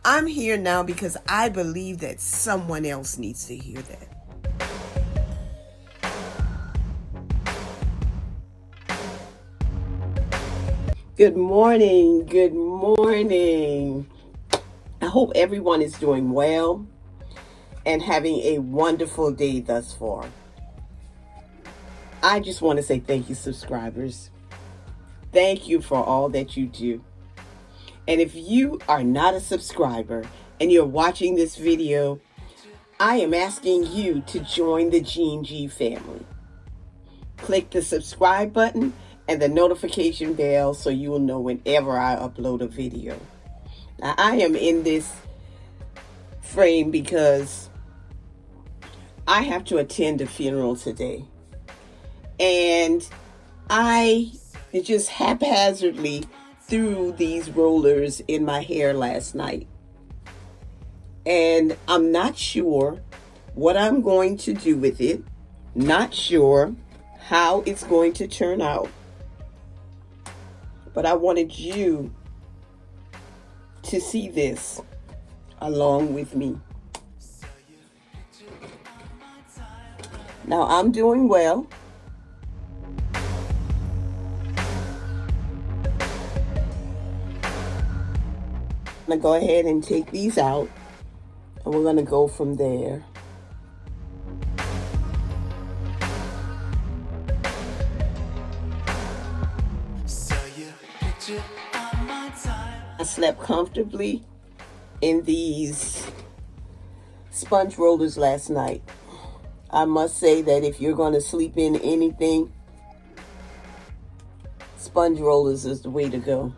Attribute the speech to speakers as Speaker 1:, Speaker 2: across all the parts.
Speaker 1: I'm here now because I believe that someone else needs to hear that. Good morning. Good morning. I hope everyone is doing well and having a wonderful day thus far. I just want to say thank you, subscribers. Thank you for all that you do. And if you are not a subscriber and you're watching this video, I am asking you to join the G&G family. Click the subscribe button and the notification bell so you will know whenever I upload a video. Now, I am in this frame because I have to attend a funeral today. And I just haphazardly threw these rollers in my hair last night. And I'm not sure what I'm going to do with it. Not sure how it's going to turn out. But I wanted you to see this along with me. Now I'm doing well. I'm going to go ahead and take these out, and we're going to go from there. I slept comfortably in these sponge rollers last night. I must say that if you're going to sleep in anything, sponge rollers is the way to go.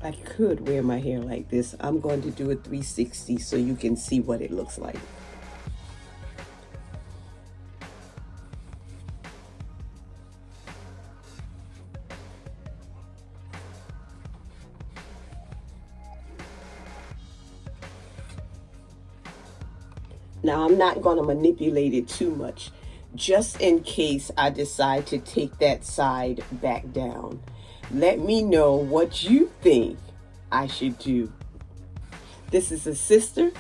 Speaker 1: I could wear my hair like this. I'm going to do a 360 so you can see what it looks like. Now, I'm not going to manipulate it too much, just in case I decide to take that side back down. Let me know what you think I should do. This is a sister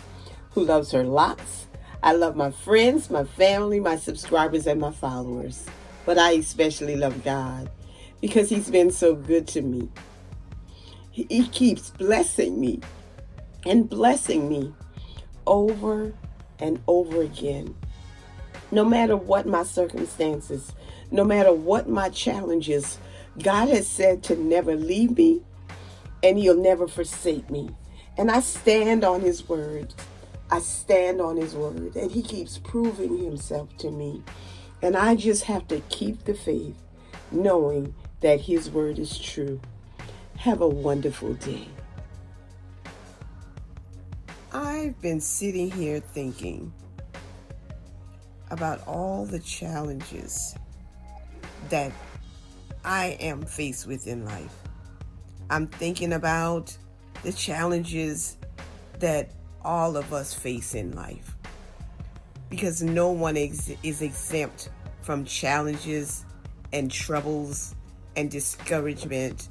Speaker 1: who loves her locks. I love my friends, my family, my subscribers, and my followers. But I especially love God because He's been so good to me. He keeps blessing me and blessing me over and over again. No matter what my circumstances, no matter what my challenges, God has said to never leave me and He'll never forsake me. And I stand on His word. I stand on His word, and He keeps proving Himself to me. And I just have to keep the faith, knowing that His word is true. Have a wonderful day. I've been sitting here thinking about all the challenges that I am faced with in life. I'm thinking about the challenges that all of us face in life, because no one is exempt from challenges and troubles and discouragement.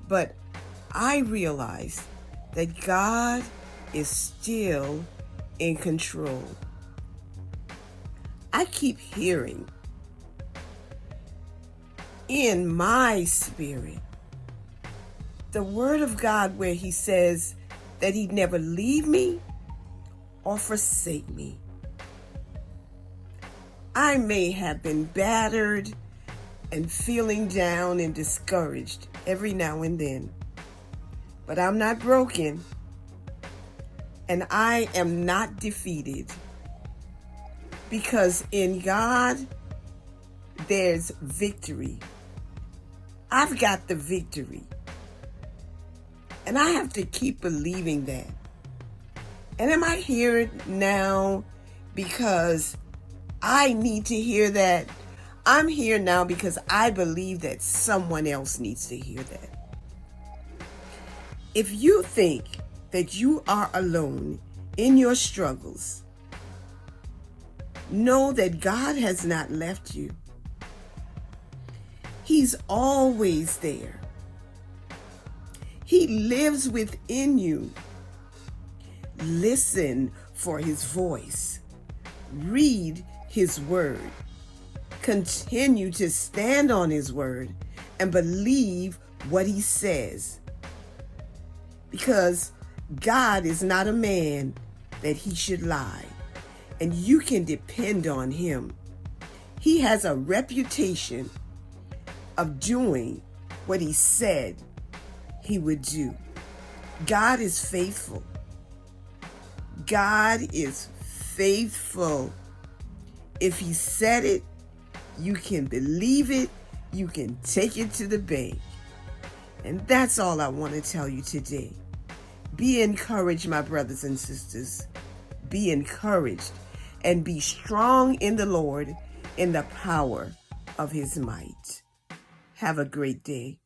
Speaker 1: But I realize that God is still in control. I keep hearing in my spirit the word of God where He says that He'd never leave me or forsake me. I may have been battered and feeling down and discouraged every now and then, but I'm not broken, and I am not defeated, because in God there's victory. I've got the victory. And I have to keep believing that. And am I here now because I need to hear that? I'm here now because I believe that someone else needs to hear that. If you think that you are alone in your struggles, know that God has not left you. He's always there. He lives within you. Listen for His voice. Read His word. Continue to stand on His word and believe what He says. Because God is not a man that He should lie, and you can depend on Him. He has a reputation of doing what He said He would do. God is faithful. God is faithful. If He said it, you can believe it. You can take it to the bank. And that's all I want to tell you today. Be encouraged, my brothers and sisters. Be encouraged and be strong in the Lord, in the power of His might. Have a great day.